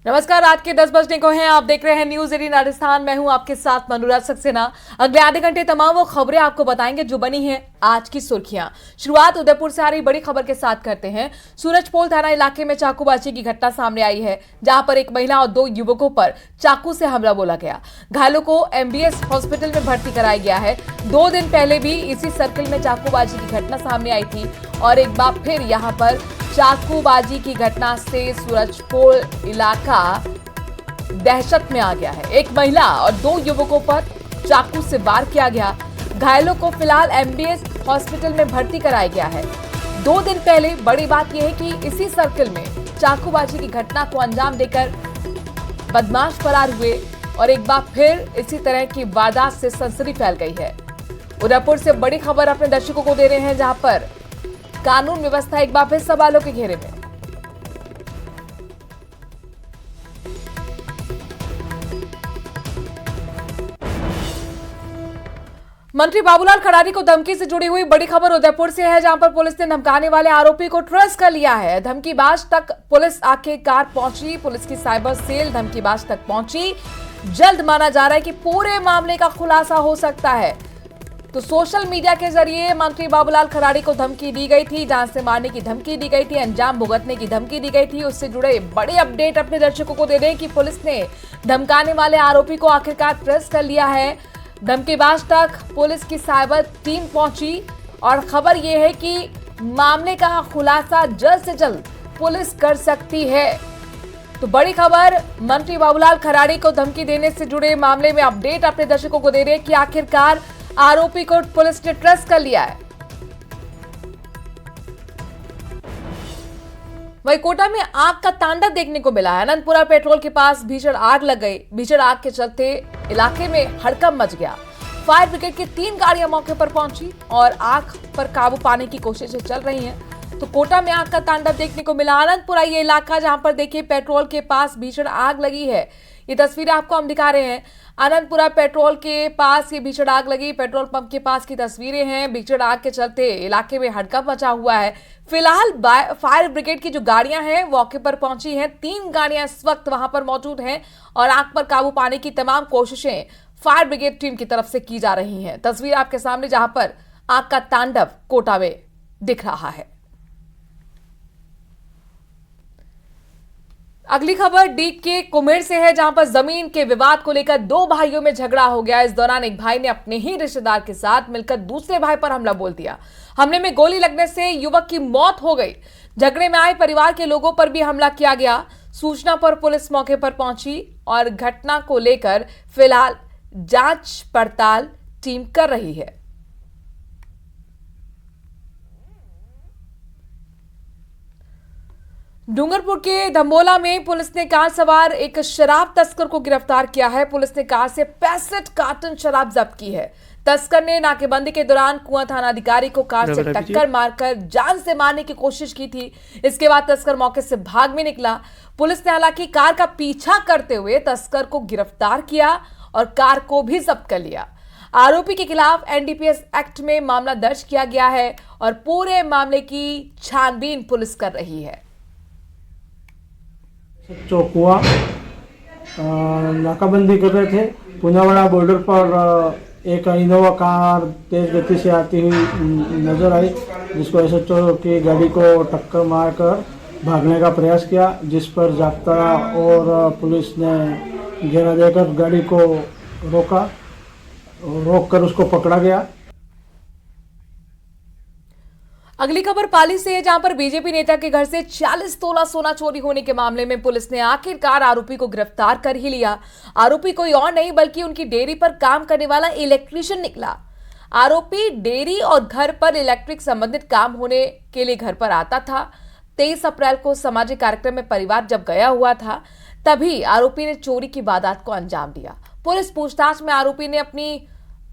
नमस्कार, रात के 10 बजने को हैं। आप देख रहे हैं न्यूज 18 राजस्थान। मैं हूं आपके साथ मनोराज सक्सेना। अगले आधे घंटे तमाम वो खबरें आपको बताएंगे जो बनी हैं आज की सुर्खियां। शुरुआत उदयपुर से आ रही बड़ी खबर के साथ करते हैं। सूरजपोल थाना इलाके में चाकूबाजी की घटना सामने आई है, जहां पर एक महिला और 2 युवकों पर चाकू से हमला बोला गया। घायलों को MBS हॉस्पिटल में भर्ती कराया गया है। 2 दिन पहले भी इसी सर्कल में चाकूबाजी की घटना सामने आई थी और एक बार फिर यहां पर चाकूबाजी की घटना से सूरजपोल इलाका दहशत में आ गया है। एक महिला और 2 युवकों पर चाकू से वार किया गया। घायलों को फिलहाल MBS हॉस्पिटल में भर्ती कराया गया है। 2 दिन पहले बड़ी बात यह है कि इसी सर्कल में चाकूबाजी की घटना को अंजाम देकर बदमाश फरार हुए और एक बार फिर इसी तरह की वारदात से सनसनी फैल गई है। उदयपुर से बड़ी खबर अपने दर्शकों को दे रहे हैं, जहां पर कानून व्यवस्था एक बार फिर सवालों के घेरे में। मंत्री बाबूलाल खराड़ी को धमकी से जुड़ी हुई बड़ी खबर उदयपुर से है, जहां पर पुलिस ने धमकाने वाले आरोपी को ट्रेस कर लिया है। धमकीबाज तक पुलिस आखिरकार पहुंची। पुलिस की साइबर सेल धमकीबाज तक पहुंची। जल्द माना जा रहा है कि पूरे मामले का खुलासा हो सकता है। तो सोशल मीडिया के जरिए मंत्री बाबूलाल खराड़ी को धमकी दी गई थी, जान से मारने की धमकी दी गई थी, अंजाम भुगतने की धमकी दी गई थी। उससे जुड़े बड़े अपडेट अपने दर्शकों को दे दें कि पुलिस ने धमकाने वाले आरोपी को आखिरकार ट्रेस कर लिया है। धमकीबाज तक पुलिस की साइबर टीम पहुंची और खबर यह है कि मामले का खुलासा जल्द से जल्द पुलिस कर सकती है। तो बड़ी खबर मंत्री बाबूलाल खराड़ी को धमकी देने से जुड़े मामले में अपडेट अपने दर्शकों को दे रहे हैं कि आखिरकार आरोपी को पुलिस ने ट्रेस कर लिया है। वहीं कोटा में आग का तांडव देखने को मिला है। अनंतपुरा पेट्रोल के पास भीषण आग लग गई। भीषण आग के चलते इलाके में हड़कंप मच गया। फायर ब्रिगेड की 3 गाड़ियां मौके पर पहुंची और आग पर काबू पाने की कोशिशें चल रही हैं। तो कोटा में आग का तांडव देखने को मिला। अनंतपुरा ये इलाका जहां पर देखिए पेट्रोल के पास भीषण आग लगी है। ये तस्वीरें आपको हम दिखा रहे हैं। अनंतपुरा पेट्रोल के पास ये भीषण आग लगी। पेट्रोल पंप के पास की तस्वीरें हैं। भीषण आग के चलते इलाके में हड़कंप मचा हुआ है। फिलहाल फायर ब्रिगेड की जो गाड़ियां हैं मौके पर पहुंची हैं। 3 गाड़ियां इस वक्त वहां पर मौजूद हैं और आग पर काबू पाने की तमाम कोशिशें फायर ब्रिगेड टीम की तरफ से की जा रही हैं। तस्वीर आपके सामने जहां पर आग का तांडव कोटा में दिख रहा है। अगली खबर डी के कुमेर से है, जहां पर जमीन के विवाद को लेकर 2 भाइयों में झगड़ा हो गया। इस दौरान एक भाई ने अपने ही रिश्तेदार के साथ मिलकर दूसरे भाई पर हमला बोल दिया। हमले में गोली लगने से युवक की मौत हो गई। झगड़े में आए परिवार के लोगों पर भी हमला किया गया। सूचना पर पुलिस मौके पर पहुंची और घटना को लेकर फिलहाल जांच पड़ताल टीम कर रही है। डूंगरपुर के धम्बोला में पुलिस ने कार सवार एक शराब तस्कर को गिरफ्तार किया है। पुलिस ने कार से 65 कार्टन शराब जब्त की है। तस्कर ने नाकेबंदी के दौरान कुआं थाना अधिकारी को कार से टक्कर मारकर जान से मारने की कोशिश की थी। इसके बाद तस्कर मौके से भाग में निकला। पुलिस ने हालांकि कार का पीछा करते हुए तस्कर को गिरफ्तार किया और कार को भी जब्त कर लिया। आरोपी के खिलाफ NDPS एक्ट में मामला दर्ज किया गया है और पूरे मामले की छानबीन पुलिस कर रही है। चौकुआ नाकाबंदी कर रहे थे। पुनावाड़ा बॉर्डर पर एक इनोवा कार तेज गति से आती हुई नजर आई, जिसको SHO की गाड़ी को टक्कर मारकर भागने का प्रयास किया, जिस पर जाप्ता और पुलिस ने घेरा देकर गाड़ी को रोककर उसको पकड़ा गया। अगली खबर पाली से है, जहां पर बीजेपी नेता के घर से 40 तोला सोना चोरी होने के मामले में पुलिस ने आखिरकार आरोपी को गिरफ्तार कर ही लिया। आरोपी कोई और नहीं बल्कि उनकी डेयरी पर काम करने वाला इलेक्ट्रीशियन निकला। आरोपी डेयरी और घर पर इलेक्ट्रिक संबंधित काम होने के लिए घर पर आता था। 23 अप्रैल को सामाजिक कार्यक्रम में परिवार जब गया हुआ था, तभी आरोपी ने चोरी की वारदात को अंजाम दिया। पुलिस पूछताछ में आरोपी ने अपनी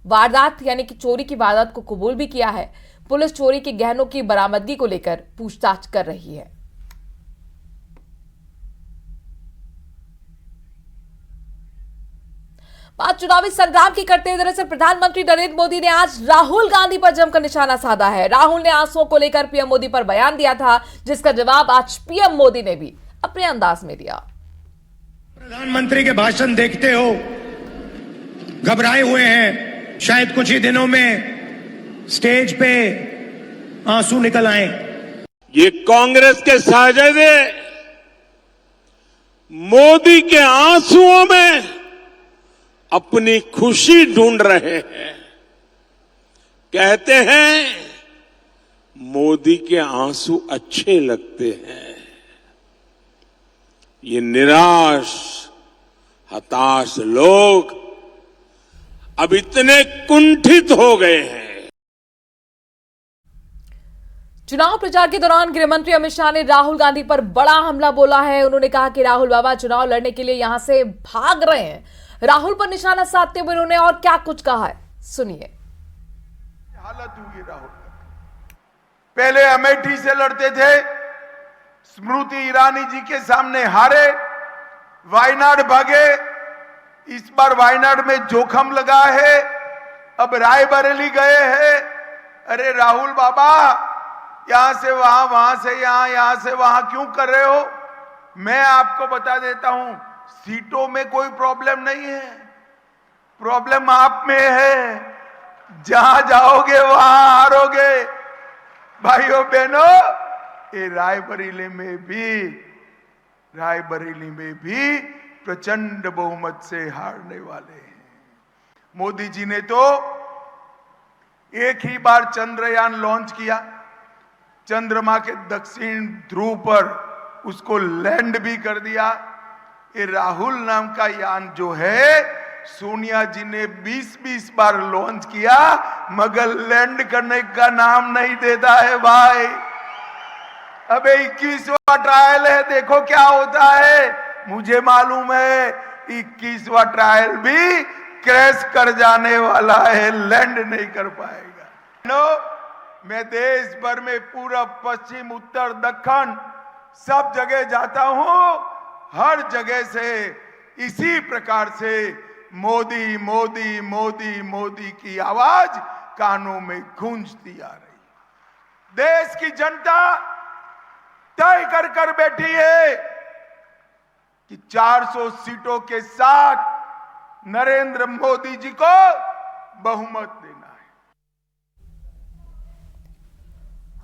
वारदात यानी कि चोरी की वारदात को कबूल भी किया है। पुलिस चोरी के गहनों की बरामदगी को लेकर पूछताछ कर रही है। बात चुनावी संग्राम की करते हैं। दरअसल प्रधानमंत्री नरेंद्र मोदी ने आज राहुल गांधी पर जमकर निशाना साधा है। राहुल ने आंसुओं को लेकर पीएम मोदी पर बयान दिया था, जिसका जवाब आज पीएम मोदी ने भी अपने अंदाज में दिया। प्रधानमंत्री के भाषण देखते हो, घबराए हुए हैं, शायद कुछ ही दिनों में स्टेज पे आंसू निकल आए। ये कांग्रेस के साजिदे मोदी के आंसुओं में अपनी खुशी ढूंढ रहे हैं। कहते हैं मोदी के आंसू अच्छे लगते हैं। ये निराश, हताश लोग अब इतने कुंठित हो गए हैं। चुनाव प्रचार के दौरान गृहमंत्री अमित शाह ने राहुल गांधी पर बड़ा हमला बोला है। उन्होंने कहा कि राहुल बाबा चुनाव लड़ने के लिए यहां से भाग रहे हैं। राहुल पर निशाना साधते हुए उन्होंने और क्या कुछ कहा है, सुनिए। हालत हुई राहुल, पहले अमेठी से लड़ते थे, स्मृति ईरानी जी के सामने हारे, वायनाड भागे, इस बार वायनाड में जोखम लगा है, अब रायबरेली गए हैं। अरे राहुल बाबा, यहां से वहां, वहां से यहां, यहां से वहां क्यों कर रहे हो? मैं आपको बता देता हूं, सीटों में कोई प्रॉब्लम नहीं है, प्रॉब्लम आप में है। जहां जाओगे वहां हारोगे। भाइयों बहनों, ये रायबरेली में भी प्रचंड बहुमत से हारने वाले हैं। मोदी जी ने तो एक ही बार चंद्रयान लॉन्च किया, चंद्रमा के दक्षिण ध्रुव पर उसको लैंड भी कर दिया। ये राहुल नाम का यान जो है, सोनिया जी ने 20-20 बार लॉन्च किया, मगर लैंड करने का नाम नहीं देता है भाई। अबे 21वां ट्रायल है, देखो क्या होता है। मुझे मालूम है 21वां ट्रायल भी क्रैश कर जाने वाला है, लैंड नहीं कर पाएगा। मैं देश भर में पूरब, पश्चिम, उत्तर, दक्षिण सब जगह जाता हूं, हर जगह से इसी प्रकार से मोदी मोदी मोदी मोदी की आवाज कानों में गूंजती आ रही। देश की जनता तय कर कर बैठी है कि 400 सीटों के साथ नरेंद्र मोदी जी को बहुमत देना है।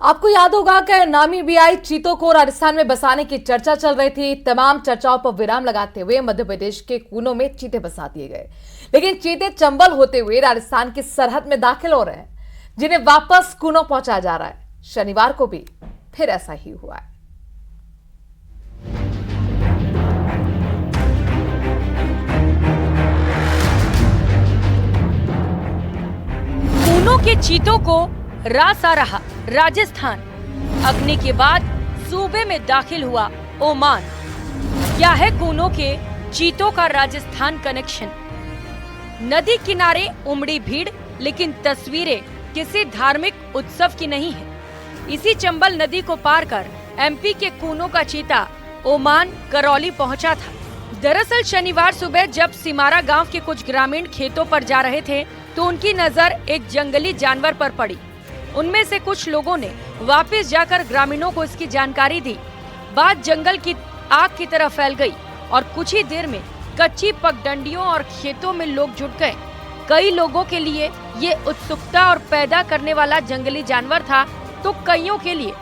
आपको याद होगा कि नामीबियाई चीतों को राजस्थान में बसाने की चर्चा चल रही थी। तमाम चर्चाओं पर विराम लगाते हुए मध्य प्रदेश के कूनों में चीते बसा दिए गए, लेकिन चीते चंबल होते हुए राजस्थान की सरहद में दाखिल हो रहे हैं, जिन्हें वापस कूनों पहुंचाया जा रहा है। शनिवार को भी फिर ऐसा ही हुआ है। कूनों के चीतों को रास आ रहा राजस्थान, अग्नि के बाद सूबे में दाखिल हुआ ओमान। क्या है कूनों के चीतों का राजस्थान कनेक्शन? नदी किनारे उमड़ी भीड़, लेकिन तस्वीरें किसी धार्मिक उत्सव की नहीं है। इसी चंबल नदी को पार कर एमपी के कूनों का चीता ओमान करौली पहुंचा था। दरअसल शनिवार सुबह जब सिमारा गांव के कुछ ग्रामीण खेतों पर जा रहे थे तो उनकी नजर एक जंगली जानवर पर पड़ी। उनमें से कुछ लोगों ने वापस जाकर ग्रामीणों को इसकी जानकारी दी। बात जंगल की आग की तरह फैल गई और कुछ ही देर में कच्ची पगडंडियों और खेतों में लोग जुट गए। कई लोगों के लिए ये उत्सुकता और पैदा करने वाला जंगली जानवर था, तो कईयों के लिए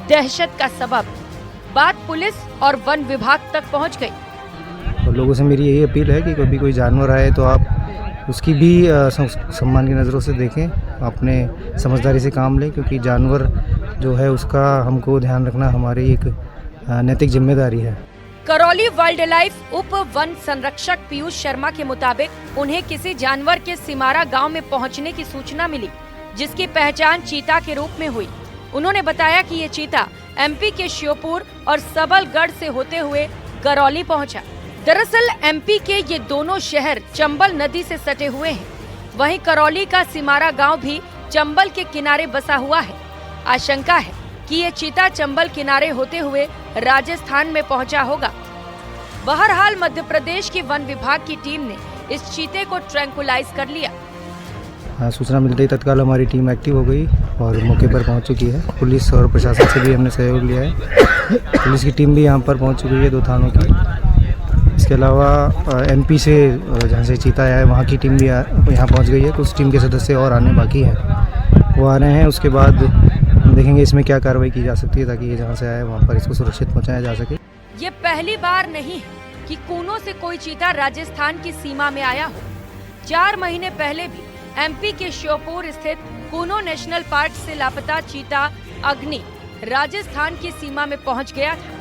दहशत का सबब। बात पुलिस और वन विभाग तक पहुंच गई। और लोगों से मेरी यही अपील है कि कभी कोई जानवर आए तो आप उसकी भी सम्मान की नज़रों से देखें, अपने समझदारी से काम लें, क्योंकि जानवर जो है उसका हमको ध्यान रखना हमारी एक नैतिक जिम्मेदारी है। करौली वाइल्ड लाइफ उप वन संरक्षक पीयूष शर्मा के मुताबिक उन्हें किसी जानवर के सिमारा गांव में पहुंचने की सूचना मिली, जिसकी पहचान चीता के रूप में हुई। उन्होंने बताया कि ये चीता एमपी के श्योपुर और सबलगढ़ से होते हुए करौली पहुंचा। दरअसल एमपी के ये दोनों शहर चंबल नदी से सटे हुए हैं। वहीं करौली का सिमारा गांव भी चंबल के किनारे बसा हुआ है। आशंका है कि ये चीता चंबल किनारे होते हुए राजस्थान में पहुंचा होगा। बहरहाल मध्य प्रदेश की वन विभाग की टीम ने इस चीते को ट्रैंकुलाइज कर लिया। सूचना मिलते ही तत्काल हमारी टीम एक्टिव हो गई और मौके पर पहुंच चुकी है। पुलिस और प्रशासन से भी हमने सहयोग लिया है। पुलिस की टीम भी यहां पर पहुंच चुकी है 2 थानों की। इसके अलावा एमपी से जहाँ से चीता आया है वहाँ की टीम भी यहाँ पहुँच गई है। कुछ टीम के सदस्य और आने बाकी हैं, वो आ रहे हैं। उसके बाद हम देखेंगे इसमें क्या कार्रवाई की जा सकती है ताकि ये जहाँ से आया है वहाँ पर इसको सुरक्षित पहुँचाया जा सके। ये पहली बार नहीं है कि कूनो से कोई चीता राजस्थान की सीमा में आया हो। 4 महीने पहले भी एमपी के श्योपुर स्थित कूनो नेशनल पार्क से लापता चीता अग्नि राजस्थान की सीमा में पहुंच गया था,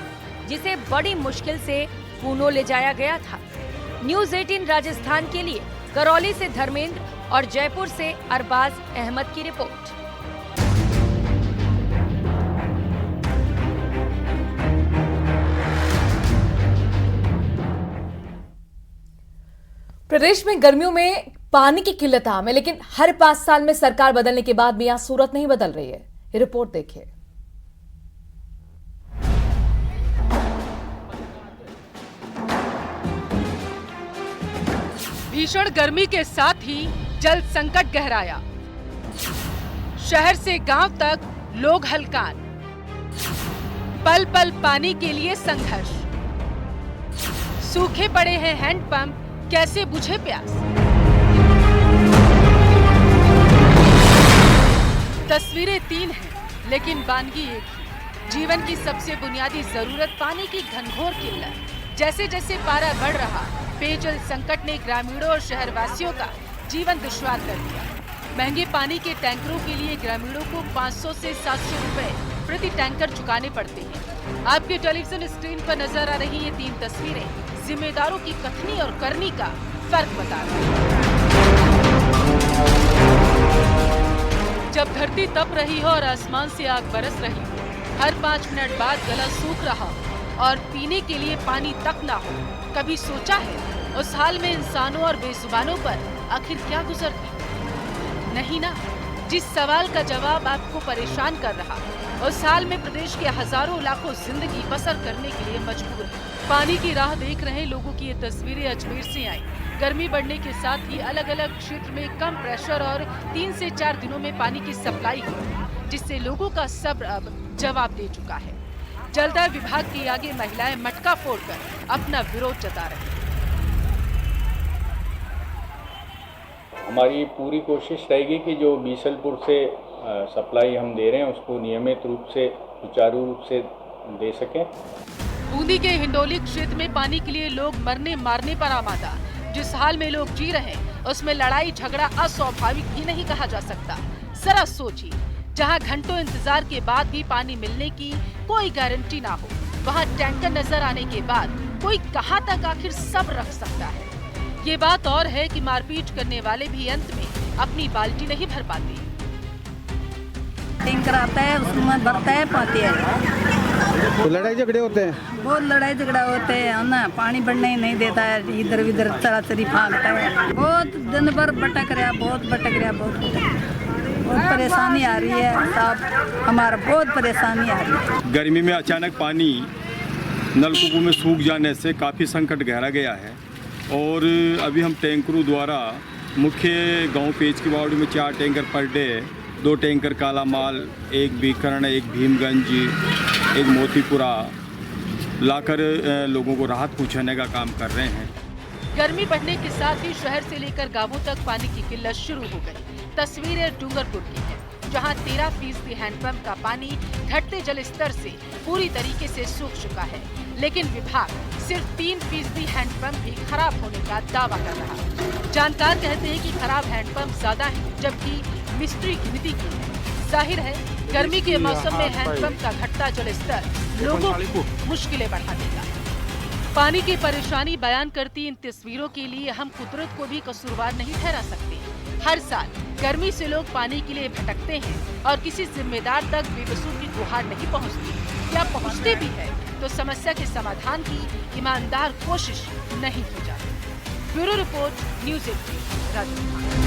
जिसे बड़ी मुश्किल से कूनो ले जाया गया था। न्यूज़ 18 राजस्थान के लिए करौली से धर्मेंद्र और जयपुर से अरबाज अहमद की रिपोर्ट। प्रदेश में गर्मियों में पानी की किल्लत आम है, लेकिन हर 5 साल में सरकार बदलने के बाद भी यहाँ सूरत नहीं बदल रही है। ये रिपोर्ट देखिए। भीषण गर्मी के साथ ही जल संकट गहराया। शहर से गांव तक लोग हलकान, पल पल पानी के लिए संघर्ष। सूखे पड़े हैं हैंडपंप, कैसे बुझे प्यास। तस्वीरें 3 हैं, लेकिन वानगी एक ही। जीवन की सबसे बुनियादी जरूरत पानी की घनघोर किल्लत। जैसे जैसे पारा बढ़ रहा, पेयजल संकट ने ग्रामीणों और शहरवासियों का जीवन दुश्वार कर दिया। महंगे पानी के टैंकरों के लिए ग्रामीणों को 500 से 700 रुपए प्रति टैंकर चुकाने पड़ते हैं। आपके टेलीविजन स्क्रीन पर नजर आ रही ये 3 तस्वीरें जिम्मेदारों की कथनी और करनी का फर्क बता रही है। जब धरती तप रही हो और आसमान से आग बरस रही हो, हर 5 मिनट बाद गला सूख रहा हो और पीने के लिए पानी तक ना हो, कभी सोचा है उस हाल में इंसानों और बेजुबानों पर आखिर क्या गुजरती? नहीं ना। जिस सवाल का जवाब आपको परेशान कर रहा, उस हाल में प्रदेश के हजारों लाखों जिंदगी बसर करने के लिए मजबूर है। पानी की राह देख रहे लोगों की ये तस्वीरें अजमेर से आई। गर्मी बढ़ने के साथ ही अलग अलग क्षेत्र में कम प्रेशर और 3 से 4 दिनों में पानी की सप्लाई हुई, जिससे लोगों का सब्र अब जवाब दे चुका है। जलदाय विभाग के आगे महिलाएं मटका फोड़कर अपना विरोध जता रही हैं। हमारी पूरी कोशिश रहेगी कि जो बीसलपुर से सप्लाई हम दे रहे हैं उसको नियमित रूप से सुचारू रूप से दे सकें। बूंदी के हिंडोली क्षेत्र में पानी के लिए लोग मरने मारने पर आमादा। जिस हाल में लोग जी रहे हैं उसमें लड़ाई झगड़ा अस्वाभाविक भी नहीं कहा जा सकता। जरा सोचिए, जहां घंटों इंतजार के बाद भी पानी मिलने की कोई गारंटी ना हो, वहां टैंकर नजर आने के बाद कोई कहां तक आखिर सब्र रख सकता है। ये बात और है कि मारपीट करने वाले भी अंत में अपनी बाल्टी नहीं भर पाते। टैंकर आता है, उसमें भरता है, पाते हैं। तो लड़ाई झगड़े होते हैं, बहुत लड़ाई झगड़ा होते हैं ना। पानी बढ़ने ही नहीं देता है, इधर उधर चराचरी भागता है। बहुत दिन भर भटक रहा, बहुत परेशानी आ रही है साहब, हमारा बहुत परेशानी आ रही है। गर्मी में अचानक पानी नलकूपों में सूख जाने से काफ़ी संकट गहरा गया है और अभी हम टैंकरों द्वारा मुख्य गांव पेच की बावड़ी में 4 टैंकर पर डे, 2 टैंकर काला माल, 1 बीकरण, 1 भीमगंज, 1 मोतीपुरा लाकर लोगों को राहत पहुंचाने का काम कर रहे हैं। गर्मी बढ़ने के साथ ही शहर से लेकर गांवों तक पानी की किल्लत शुरू हो गई। तस्वीरें डूंगरपुर की है, जहां 13% हैंडपंप का पानी घटते जल स्तर से पूरी तरीके से सूख चुका है, लेकिन विभाग सिर्फ 3% हैंडपंप भी खराब होने का दावा कर रहा है। जानकार कहते हैं कि खराब हैंडपंप ज्यादा है, जबकि मिस्ट्री गिनती की है। जाहिर है गर्मी के मौसम में हैंडपंप का घटता जल स्तर लोगों को मुश्किलें बढ़ा देगा। पानी की परेशानी बयान करती इन तस्वीरों के लिए हम कुदरत को भी कसूरवार नहीं ठहरा सकते। हर साल गर्मी से लोग पानी के लिए भटकते हैं और किसी जिम्मेदार तक बेबसों की गुहार नहीं पहुंचती। या पहुंचते भी है तो समस्या के समाधान की ईमानदार कोशिश नहीं की जाती। Bureau report, news 18 Rajasthan.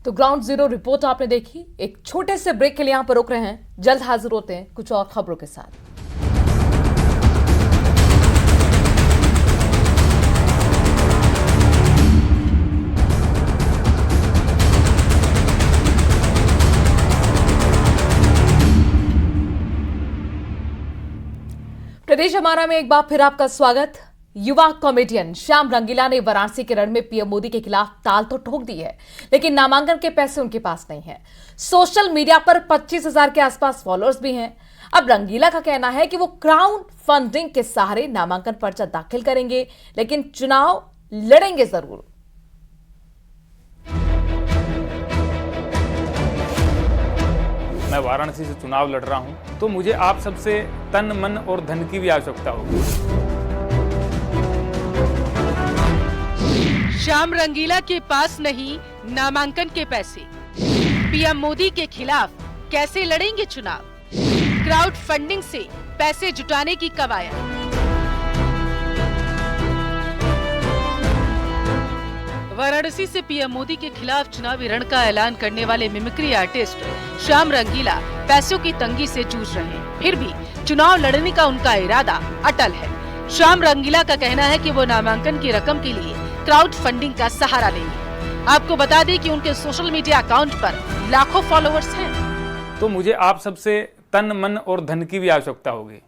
तो ग्राउंड जीरो रिपोर्ट आपने देखी। एक छोटे से ब्रेक के लिए यहां पर रुक रहे हैं, जल्द हाजिर होते हैं कुछ और खबरों के साथ। चलिए जमाना में एक बार फिर आपका स्वागत। युवा कॉमेडियन श्याम रंगीला ने वाराणसी के रण में पीएम मोदी के खिलाफ ताल तो ठोक दी है, लेकिन नामांकन के पैसे उनके पास नहीं है। सोशल मीडिया पर 25,000 के आसपास फॉलोअर्स भी हैं। अब रंगीला का कहना है कि वो क्राउड फंडिंग के सहारे नामांकन पर्चा दाखिल करेंगे, लेकिन चुनाव लड़ेंगे जरूर। मैं वाराणसी से चुनाव लड़ रहा हूं, तो मुझे आप सबसे तन मन और धन की भी आवश्यकता होगी। श्याम रंगीला के पास नहीं नामांकन के पैसे, पीएम मोदी के खिलाफ कैसे लड़ेंगे चुनाव? क्राउड फंडिंग से पैसे जुटाने की कवायद। वाराणसी से पीएम मोदी के खिलाफ चुनावी रण का ऐलान करने वाले मिमिक्री आर्टिस्ट श्याम रंगीला पैसों की तंगी से जूझ रहे हैं, फिर भी चुनाव लड़ने का उनका इरादा अटल है। श्याम रंगीला का कहना है कि वो नामांकन की रकम के लिए क्राउड फंडिंग का सहारा लेंगे। आपको बता दें कि उनके सोशल मीडिया अकाउंट पर लाखों फॉलोअर्स हैं। तो मुझे आप सबसे तन मन और धन की भी आवश्यकता होगी।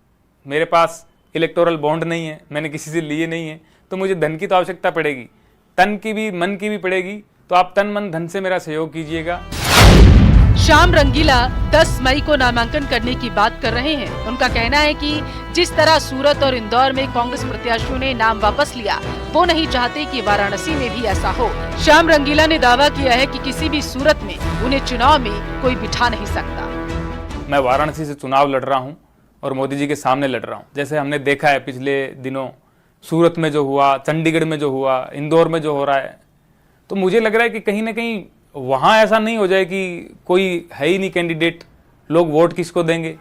मेरे पास इलेक्टोरल बॉन्ड नहीं है, मैंने किसी से लिए नहीं है, तो मुझे धन की तो आवश्यकता पड़ेगी, तन की भी मन की भी पड़ेगी। तो आप तन मन धन से मेरा सहयोग कीजिएगा। श्याम रंगीला 10 मई को नामांकन करने की बात कर रहे हैं। उनका कहना है कि जिस तरह सूरत और इंदौर में कांग्रेस प्रत्याशियों ने नाम वापस लिया, वो नहीं चाहते कि वाराणसी में भी ऐसा हो। श्याम रंगीला ने दावा किया है कि किसी भी सूरत में उन्हें चुनाव में कोई बिठा नहीं सकता। मैं वाराणसी से चुनाव लड़ रहा हूँ और मोदी जी के सामने लड़ रहा हूँ। जैसे हमने देखा है पिछले दिनों सूरत में जो हुआ, चंडीगढ़ में जो हुआ, इंदौर में जो हो रहा है, तो मुझे लग रहा है कि कहीं ना कहीं वहाँ ऐसा नहीं हो जाए कि कोई है ही नहीं कैंडिडेट, लोग वोट किसको देंगे।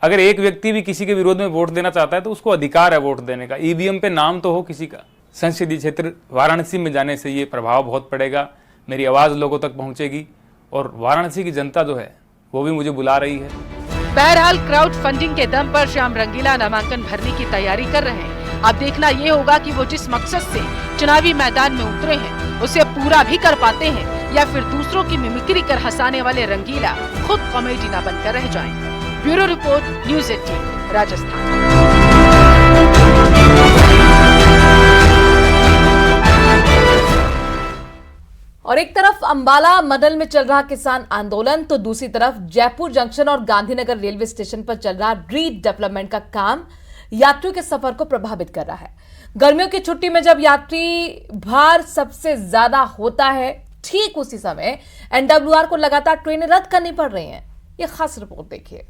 अगर एक व्यक्ति भी किसी के विरोध में वोट देना चाहता है तो उसको अधिकार है वोट देने का। ईवीएम पे नाम तो हो किसी का। संसदीय क्षेत्र वाराणसी में जाने से ये प्रभाव बहुत पड़ेगा, मेरी आवाज़ लोगों तक पहुँचेगी और वाराणसी की जनता जो है वो भी मुझे बुला रही है। बहरहाल क्राउड फंडिंग के दम पर श्याम रंगीला नामांकन भरने की तैयारी कर रहे हैं। अब देखना ये होगा कि वो जिस मकसद से चुनावी मैदान में उतरे हैं उसे पूरा भी कर पाते हैं या फिर दूसरों की मिमिक्री कर हंसाने वाले रंगीला खुद कॉमेडी न बनकर रह जाएं। Bureau report, news 18, Rajasthan. और एक तरफ अंबाला मंडल में चल रहा किसान आंदोलन, तो दूसरी तरफ जयपुर जंक्शन और गांधीनगर रेलवे स्टेशन पर चल रहा रीडेवलपमेंट का काम यात्रियों के सफर को प्रभावित कर रहा है। गर्मियों की छुट्टी में जब यात्री भार सबसे ज्यादा होता है, ठीक उसी समय एनडब्ल्यूआर को लगातार ट्रेनें रद्द करनी पड़ रही हैं। ये खास रिपोर्ट देखिए।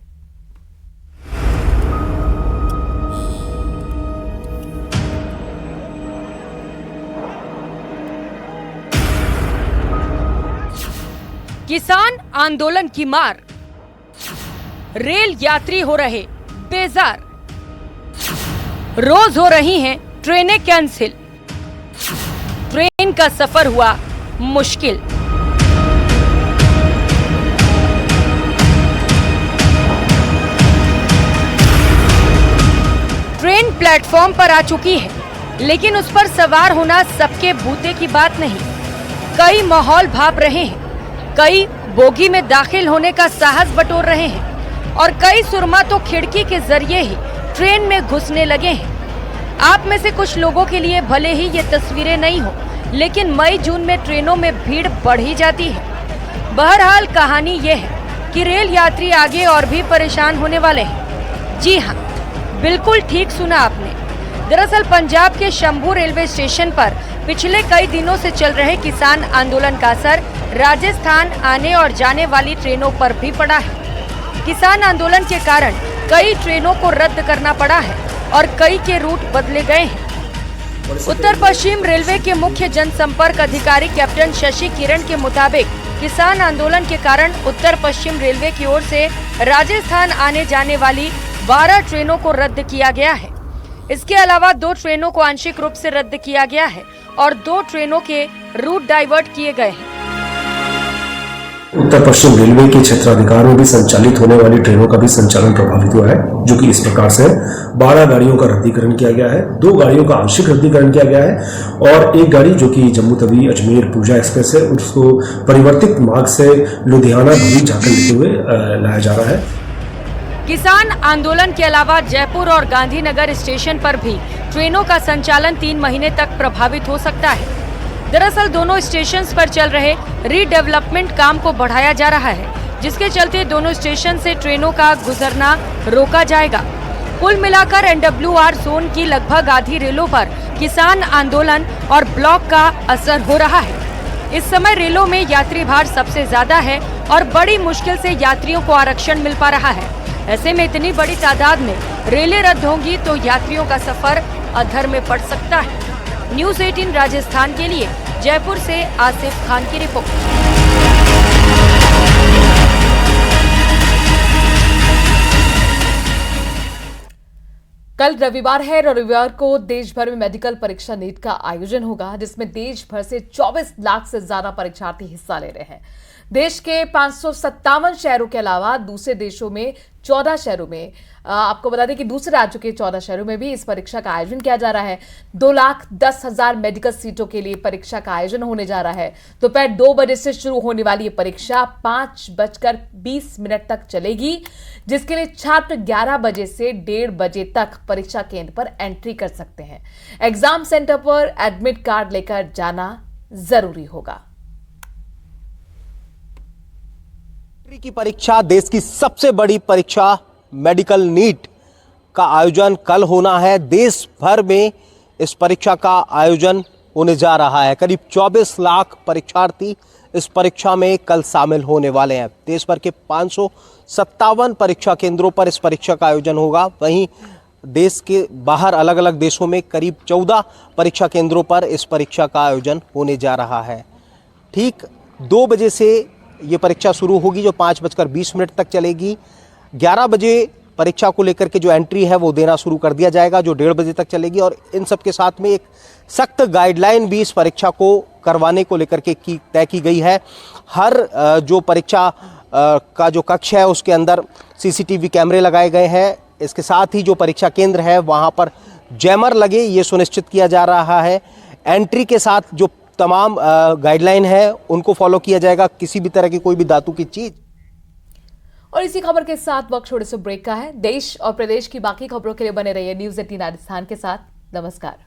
किसान आंदोलन की मार, रेल यात्री हो रहे बेजार, रोज हो रही हैं ट्रेनें कैंसिल, ट्रेन का सफर हुआ मुश्किल। ट्रेन प्लेटफॉर्म पर आ चुकी है, लेकिन उस पर सवार होना सबके बूते की बात नहीं। कई माहौल भाप रहे हैं, कई बोगी में दाखिल होने का साहस बटोर रहे हैं और कई सुरमा तो खिड़की के जरिए ही ट्रेन में घुसने लगे हैं। आप में से कुछ लोगों के लिए भले ही ये तस्वीरें नहीं हो, लेकिन मई जून में ट्रेनों में भीड़ बढ़ ही जाती है। बहरहाल कहानी ये है कि रेल यात्री आगे और भी परेशान होने वाले हैं। जी हाँ, बिल्कुल ठीक सुना आपने। दरअसल पंजाब के शंभू रेलवे स्टेशन पर पिछले कई दिनों से चल रहे किसान आंदोलन का असर राजस्थान आने और जाने वाली ट्रेनों पर भी पड़ा है। किसान आंदोलन के कारण कई ट्रेनों को रद्द करना पड़ा है और कई के रूट बदले गए हैं। उत्तर पश्चिम रेलवे के मुख्य जनसंपर्क अधिकारी कैप्टन शशि किरण के मुताबिक किसान आंदोलन के कारण उत्तर पश्चिम रेलवे की ओर से राजस्थान आने जाने वाली 12 ट्रेनों को रद्द किया गया है। इसके अलावा 2 ट्रेनों को आंशिक रूप से रद्द किया गया है और 2 ट्रेनों के रूट डाइवर्ट किए गए हैं। उत्तर पश्चिम रेलवे के क्षेत्राधिकार में भी संचालित होने वाली ट्रेनों का भी संचालन प्रभावित हुआ है, जो कि इस प्रकार से 12 गाड़ियों का रद्दीकरण किया गया है, 2 गाड़ियों का आंशिक रद्दीकरण किया गया है और एक गाड़ी जो कि जम्मू तवी अजमेर पूजा एक्सप्रेस है, उसको परिवर्तित मार्ग से लुधियाना भूमि झांकल लेते हुए लाया जा रहा है। किसान आंदोलन के अलावा जयपुर और गांधीनगर स्टेशन पर भी ट्रेनों का संचालन 3 महीने तक प्रभावित हो सकता है। दरअसल दोनों स्टेशंस पर चल रहे रीडेवलपमेंट काम को बढ़ाया जा रहा है, जिसके चलते दोनों स्टेशन से ट्रेनों का गुजरना रोका जाएगा। कुल मिलाकर NWR जोन की लगभग आधी रेलों पर किसान आंदोलन और ब्लॉक का असर हो रहा है। इस समय रेलों में यात्री भार सबसे ज्यादा है और बड़ी मुश्किल से यात्रियों को आरक्षण मिल पा रहा है। ऐसे में इतनी बड़ी तादाद में रेलें रद्द होंगी तो यात्रियों का सफर अधर में पड़ सकता है। न्यूज़ 18 राजस्थान के लिए जयपुर से आसिफ खान की रिपोर्ट। कल रविवार है और रविवार को देश भर में मेडिकल परीक्षा नीट का आयोजन होगा, जिसमें देश भर से 24 लाख से ज्यादा परीक्षार्थी हिस्सा ले रहे हैं। देश के 557 शहरों के अलावा दूसरे देशों में 14 शहरों में, आपको बता दें कि दूसरे राज्यों के 14 शहरों में भी इस परीक्षा का आयोजन किया जा रहा है। 2,10,000 मेडिकल सीटों के लिए परीक्षा का आयोजन होने जा रहा है। दोपहर 2 बजे से शुरू होने वाली ये परीक्षा 5:20 तक चलेगी, जिसके लिए छात्र 11 बजे से 1:30 बजे तक परीक्षा केंद्र पर एंट्री कर सकते हैं। एग्जाम सेंटर पर एडमिट कार्ड लेकर जाना जरूरी होगा। की परीक्षा, देश की सबसे बड़ी परीक्षा मेडिकल नीट का आयोजन कल होना है। देश भर में इस परीक्षा का आयोजन होने जा रहा है। करीब 24 लाख परीक्षार्थी इस परीक्षा में कल शामिल होने वाले हैं। देश भर के 557 परीक्षा केंद्रों पर इस परीक्षा का आयोजन होगा। वहीं देश के बाहर अलग अलग देशों में करीब 14 परीक्षा केंद्रों पर इस परीक्षा का आयोजन होने जा रहा है। ठीक 2 बजे से ये परीक्षा शुरू होगी, जो 5:20 तक चलेगी। 11 बजे परीक्षा को लेकर के जो एंट्री है वो देना शुरू कर दिया जाएगा, जो 1:30 बजे तक चलेगी। और इन सब के साथ में एक सख्त गाइडलाइन भी इस परीक्षा को करवाने को लेकर के तय की गई है। हर जो परीक्षा का जो कक्ष है उसके अंदर CCTV कैमरे लगाए गए हैं। इसके साथ ही जो परीक्षा केंद्र है वहाँ पर जैमर लगे, ये सुनिश्चित किया जा रहा है। एंट्री के साथ जो तमाम गाइडलाइन है उनको फॉलो किया जाएगा। किसी भी तरह की कोई भी धातु की चीज। और इसी खबर के साथ वक्त छोटे से ब्रेक का है। देश और प्रदेश की बाकी खबरों के लिए बने रहिए न्यूज़ 18 राजस्थान के साथ। नमस्कार।